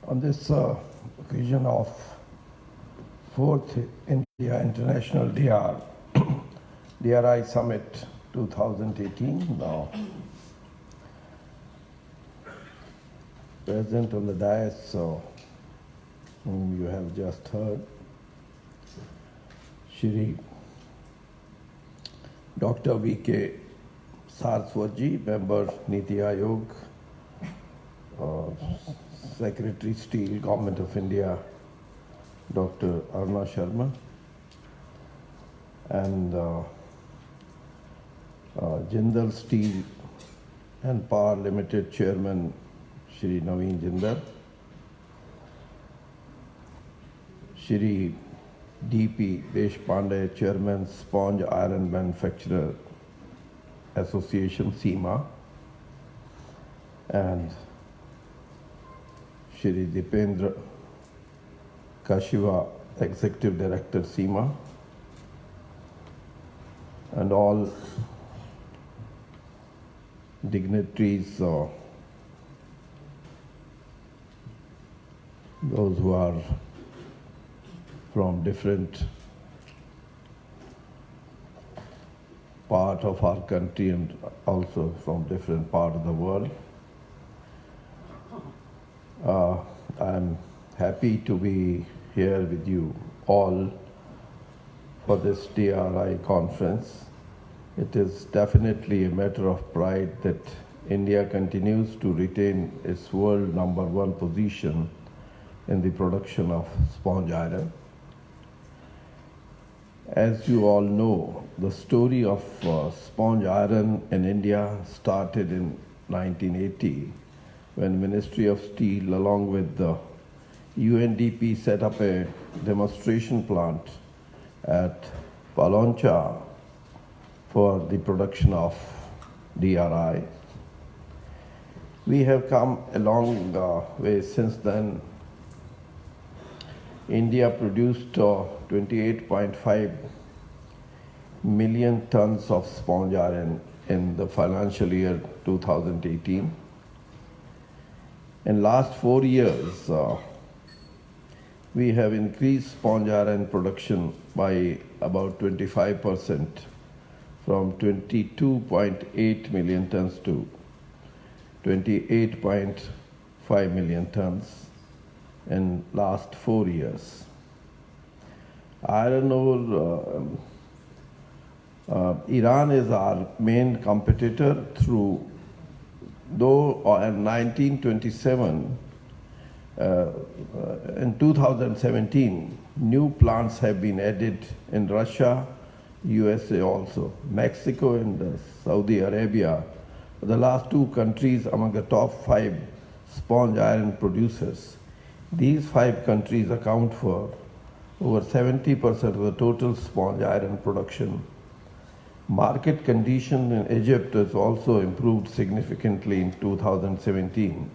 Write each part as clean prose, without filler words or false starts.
On this occasion of 4th India International DRI Summit 2018, now present on the dais, whom you have just heard, Shri Dr. V.K. Saraswatji, Member Niti Aayog, Secretary Steel, Government of India, Dr. Aruna Sharma, and Jindal Steel and Power Limited Chairman Shri Naveen Jindal, Shri D.P. Deshpande, Chairman Sponge Iron Manufacturer Association, SEMA, and Shri Dipendra Kashiwa, Executive Director, SEMA, and all dignitaries, those who are from different part of our country and also from different part of the world. I'm happy to be here with you all for this DRI conference. It is definitely a matter of pride that India continues to retain its world #1 position in the production of sponge iron. As you all know, the story of sponge iron in India started in 1980 when Ministry of Steel along with the UNDP set up a demonstration plant at Paloncha for the production of DRI. We have come a long way since then. India produced 28.5 million tons of sponge iron in the financial year 2018. In last 4 years, we have increased sponge iron production by about 25% from 22.8 million tons to 28.5 million tons in last 4 years. Iron ore, Iran is our main competitor though in 1927, in 2017, new plants have been added in Russia, USA also. Mexico and Saudi Arabia, the last two countries among the top 5 sponge iron producers. These 5 countries account for over 70% of the total sponge iron production. Market condition in Egypt has also improved significantly in 2017.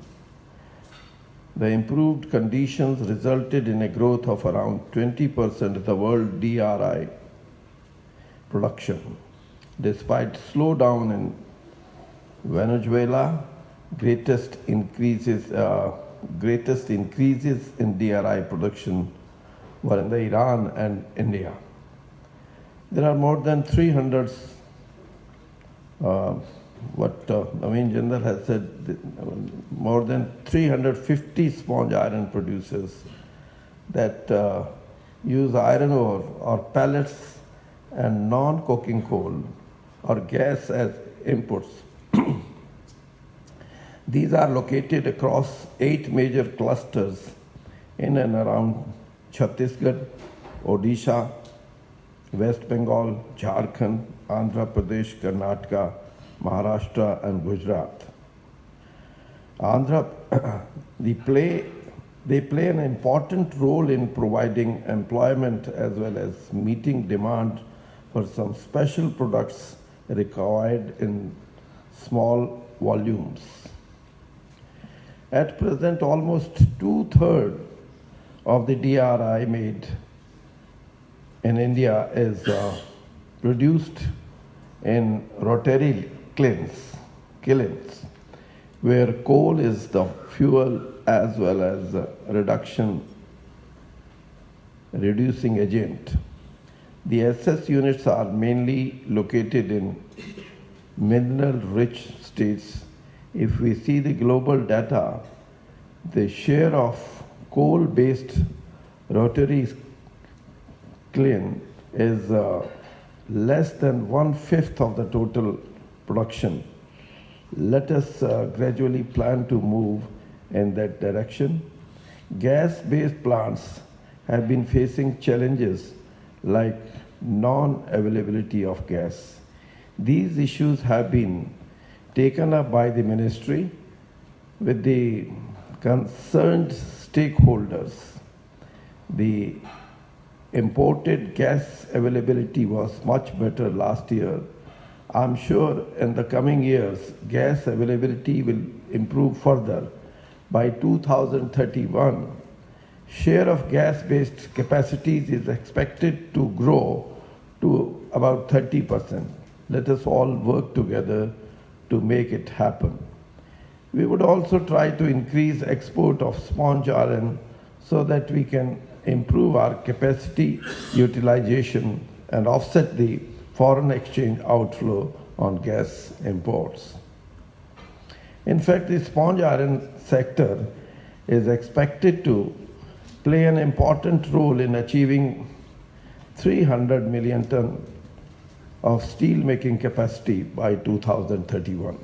The improved conditions resulted in a growth of around 20% of the world DRI production. Despite slowdown in Venezuela, greatest increases in DRI production were in the Iran and India. There are more than 300, what Naveen Jindal has said, more than 350 sponge iron producers that use iron ore or pellets and non-coking coal or gas as inputs. These are located across 8 major clusters in and around Chhattisgarh, Odisha, West Bengal, Jharkhand, Andhra Pradesh, Karnataka, Maharashtra, and Gujarat. They play an important role in providing employment as well as meeting demand for some special products required in small volumes. At present, almost 2/3 of the DRI made in India is produced in rotary kilns. where coal is the fuel as well as a reducing agent. The SS units are mainly located in mineral-rich states. If we see the global data, the share of coal-based rotary kiln is less than 1/5 of the total production. Let us gradually plan to move in that direction. Gas-based plants have been facing challenges like non-availability of gas. These issues have been taken up by the ministry with the concerned stakeholders. The imported gas availability was much better last year. I'm sure in the coming years, gas availability will improve further. By 2031, share of gas-based capacities is expected to grow to about 30%. Let us all work together to make it happen. We would also try to increase export of sponge iron so that we can improve our capacity utilization and offset the foreign exchange outflow on gas imports. In fact, the sponge iron sector is expected to play an important role in achieving 300 million ton of steel making capacity by 2031.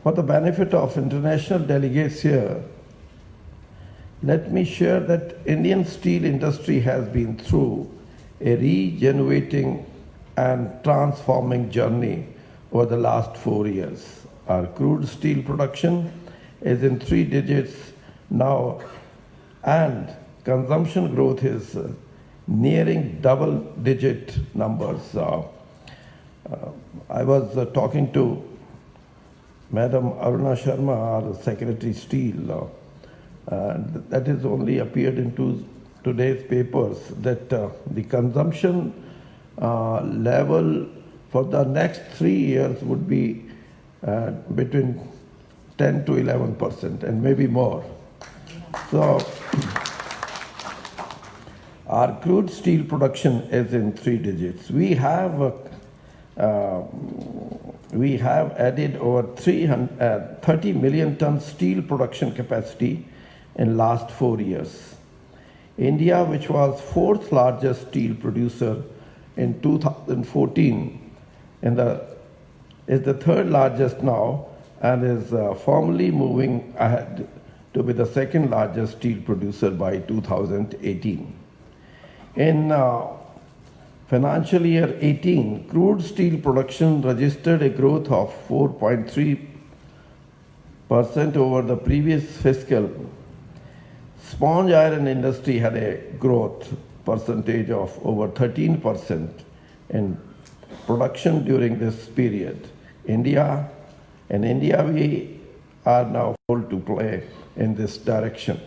For the benefit of international delegates here, let me share that Indian steel industry has been through a regenerating and transforming journey over the last 4 years. Our crude steel production is in 3 digits now, and consumption growth is nearing double-digit numbers. I was talking to Madam Aruna Sharma, our Secretary Steel, that has only appeared in today's papers, that the consumption level for the next 3 years would be between 10 to 11% and maybe more. So our crude steel production is in 3 digits. We have added over 30 million ton steel production capacity in last 4 years. India, which was 4th largest steel producer in 2014, is the 3rd largest now and is formally moving ahead to be the 2nd largest steel producer by 2018. In financial year 18, crude steel production registered a growth of 4.3% over the previous fiscal. Sponge iron industry had a growth percentage of over 13% in production during this period. In India, we are now able to play in this direction.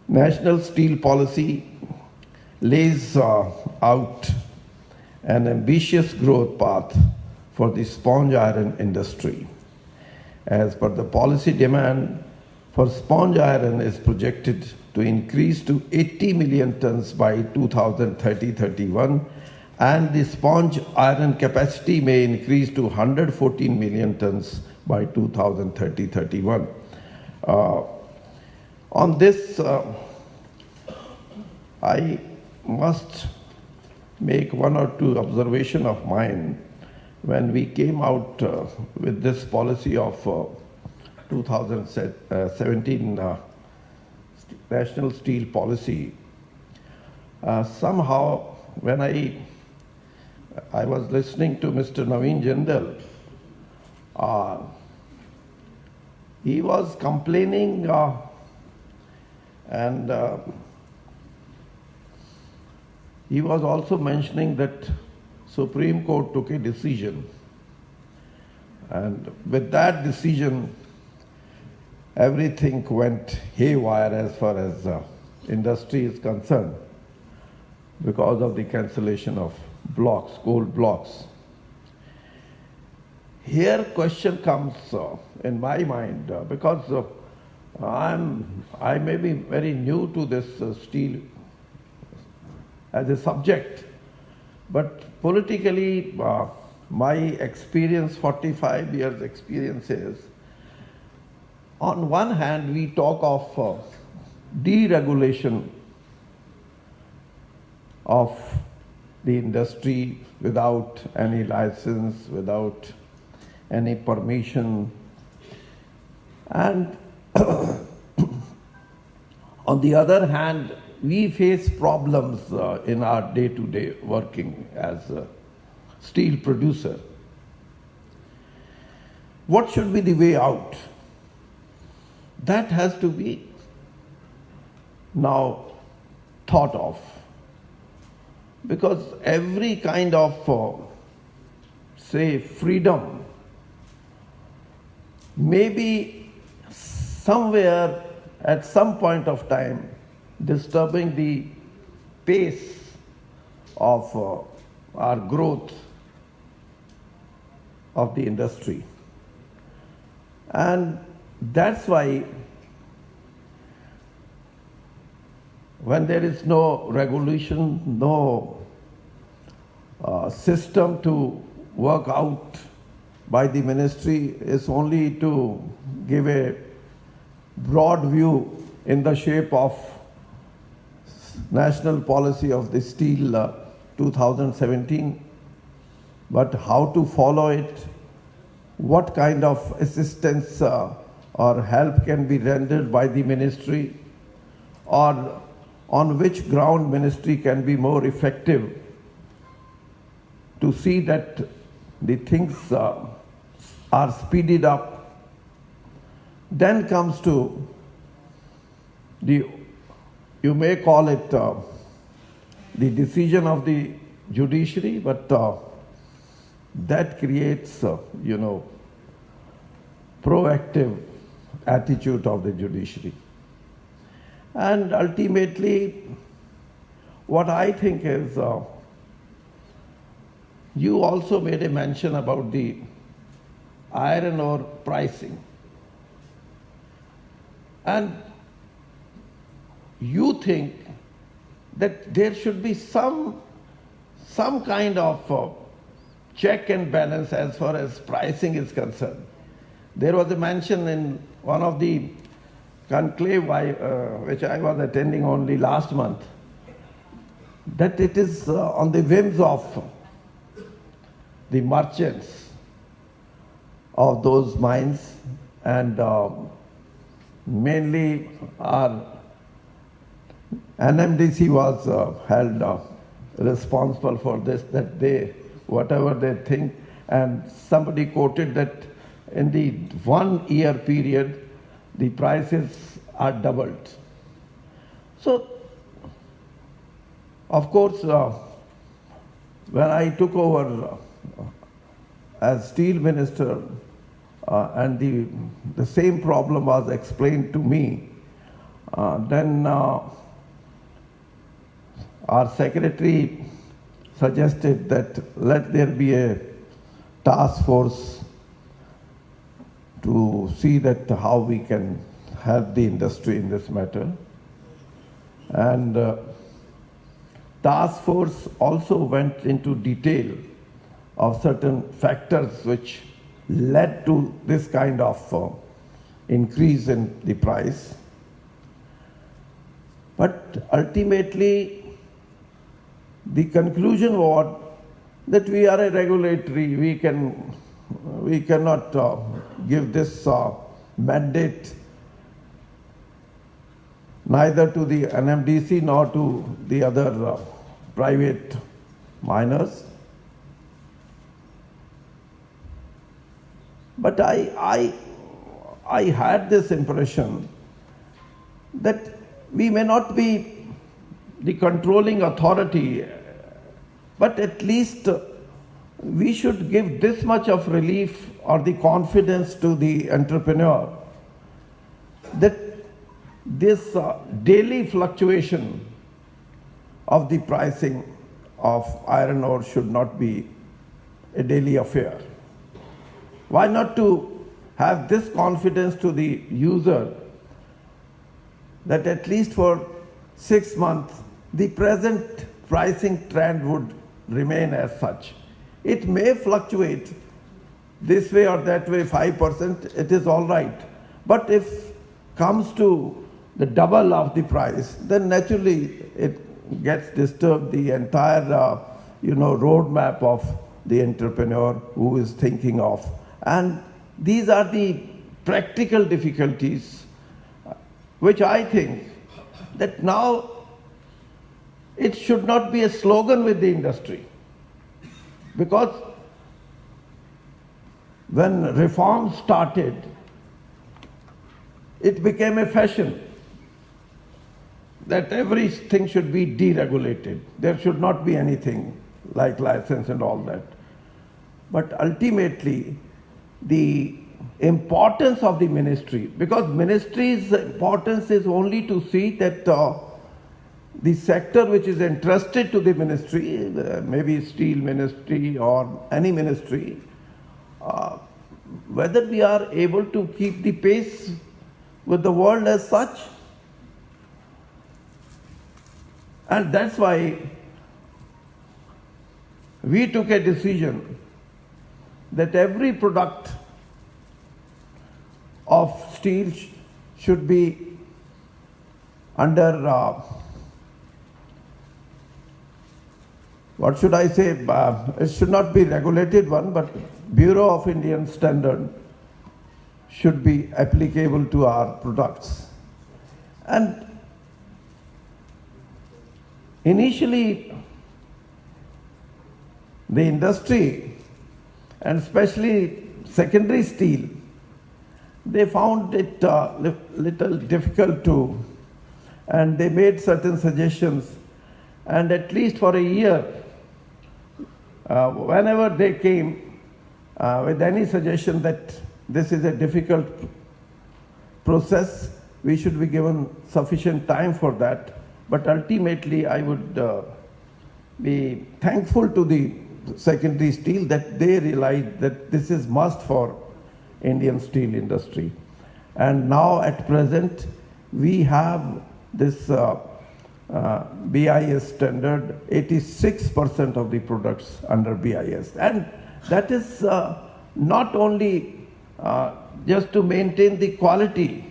National steel policy lays out an ambitious growth path for the sponge iron industry. As per the policy, demand for sponge iron is projected to increase to 80 million tons by 2030-31, and the sponge iron capacity may increase to 114 million tons by 2030-31. On this, I must make 1 or 2 observations of mine. When we came out with this policy of 2017 National Steel Policy, somehow when I was listening to Mr. Naveen Jindal, he was complaining and he was also mentioning that Supreme Court took a decision, and with that decision everything went haywire as far as industry is concerned because of the cancellation of blocks, coal blocks. here question comes in my mind because I may be very new to this steel as a subject, but politically my experience, 45 years experience is, on one hand we talk of deregulation of the industry without any license, without any permission, and on the other hand, we face problems in our day-to-day working as a steel producer. What should be the way out? That has to be now thought of, because every kind of, say, freedom may be somewhere at some point of time disturbing the pace of our growth of the industry. And that's why when there is no regulation, no system to work out by the ministry, is only to give a broad view in the shape of national policy of the steel 2017, but how to follow it, what kind of assistance or help can be rendered by the ministry, or on which ground ministry can be more effective to see that the things are speeded up. Then comes to the, you may call it the decision of the judiciary, but that creates, proactive attitude of the judiciary. And ultimately, what I think is, you also made a mention about the iron ore pricing. And you think that there should be some kind of check and balance as far as pricing is concerned. There was a mention in one of the conclave which I was attending only last month, that it is on the whims of the merchants of those mines, and mainly our NMDC was held responsible for this, that they, whatever they think, and somebody quoted that in the 1 year period, the prices are doubled. So, of course, when I took over as steel minister, and the same problem was explained to me, then our secretary suggested that let there be a task force to see that how we can help the industry in this matter. And task force also went into detail of certain factors which led to this kind of increase in the price. But ultimately, the conclusion was that we are a regulatory, we cannot give this mandate neither to the NMDC nor to the other private miners. But I had this impression that we may not be the controlling authority, but at least we should give this much of relief or the confidence to the entrepreneur that this daily fluctuation of the pricing of iron ore should not be a daily affair. Why not to have this confidence to the user that at least for 6 months, the present pricing trend would remain as such. It may fluctuate this way or that way, 5%, it is all right. But if comes to the double of the price, then naturally it gets disturbed the entire roadmap of the entrepreneur who is thinking of. And these are the practical difficulties which I think that now it should not be a slogan with the industry. Because when reform started, it became a fashion that everything should be deregulated. There should not be anything like license and all that. But ultimately, the importance of the ministry, because ministry's importance is only to see that the sector which is entrusted to the ministry, maybe steel ministry or any ministry, whether we are able to keep the pace with the world as such. And that's why we took a decision that every product of steel should be under, what should I say, it should not be regulated one, but Bureau of Indian Standard should be applicable to our products. And initially, the industry, and especially secondary steel, they found it little difficult to, and they made certain suggestions. And at least for a year, whenever they came with any suggestion that this is a difficult process, we should be given sufficient time for that. But ultimately, I would be thankful to the secondary steel that they realized that this is must for Indian steel industry. And now at present, we have this BIS standard, 86% of the products under BIS. And that is not only just to maintain the quality,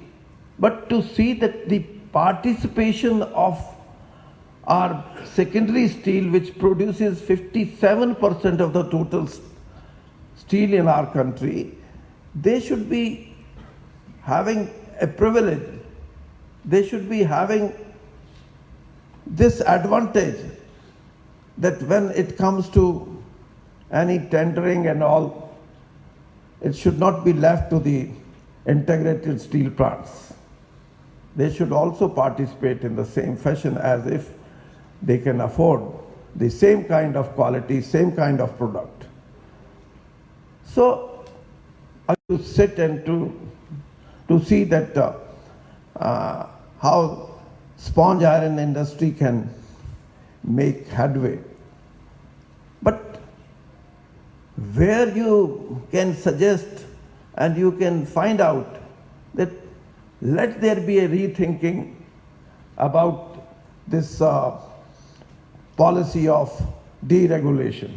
but to see that the participation of our secondary steel, which produces 57% of the total steel in our country, they should be having a privilege. They should be having this advantage that when it comes to any tendering and all, it should not be left to the integrated steel plants. They should also participate in the same fashion as if they can afford the same kind of quality, same kind of product. So, to sit and to see that how sponge iron industry can make headway. But where you can suggest and you can find out that let there be a rethinking about this policy of deregulation.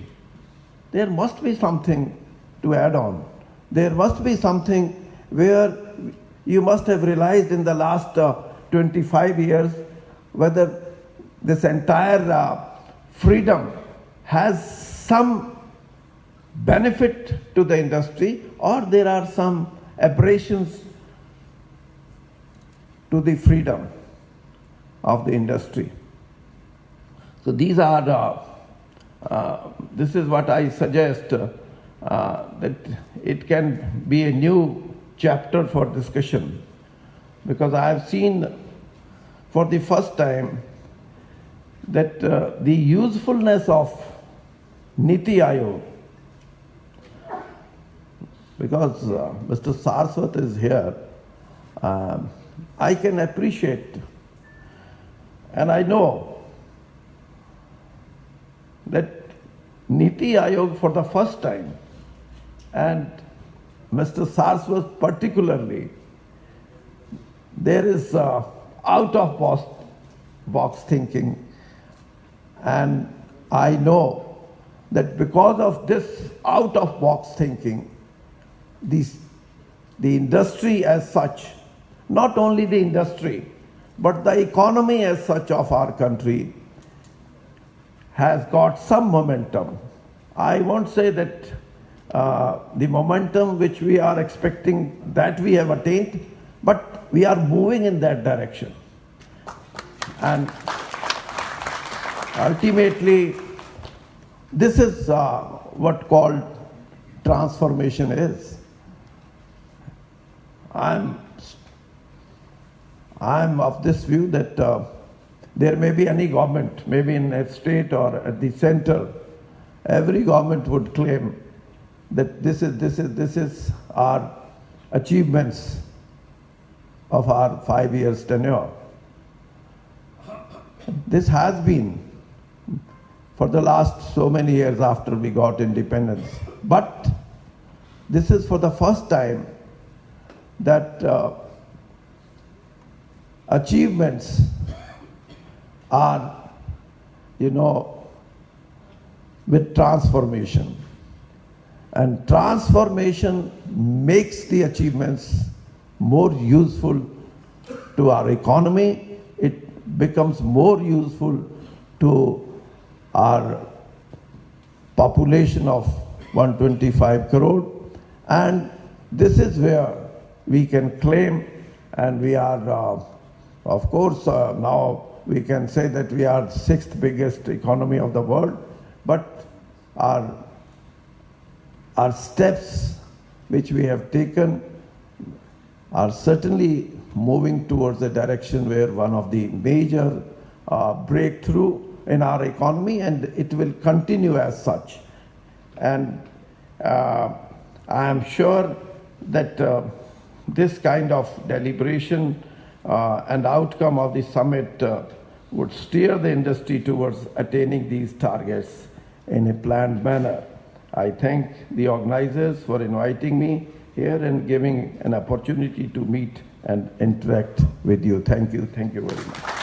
There must be something to add on. There must be something where you must have realized in the last 25 years whether this entire freedom has some benefit to the industry or there are some aberrations to the freedom of the industry. So these are, this is what I suggest, that it can be a new chapter for discussion, because I have seen for the first time that the usefulness of Niti Aayog, because Mr. Saraswat is here, I can appreciate, and I know that Niti Aayog for the first time, and Mr. Saraswat particularly, there is out-of-box thinking, and I know that because of this out-of-box thinking, the industry as such, not only the industry, but the economy as such of our country has got some momentum. I won't say that the momentum which we are expecting that we have attained, but we are moving in that direction. And ultimately, this is what called transformation is. I'm of this view that there may be any government, maybe in a state or at the center, every government would claim that this is our achievements of our 5 years tenure. This has been for the last so many years after we got independence. But this is for the first time that achievements are, with transformation. And transformation makes the achievements more useful to our economy. It becomes more useful to our population of 125 crore. And this is where we can claim, and we are, of course, now we can say that we are 6th biggest economy of the world, but our steps which we have taken are certainly moving towards a direction where one of the major breakthrough in our economy, and it will continue as such. And I am sure that this kind of deliberation and outcome of the summit would steer the industry towards attaining these targets in a planned manner. I thank the organizers for inviting me here and giving an opportunity to meet and interact with you. Thank you very much.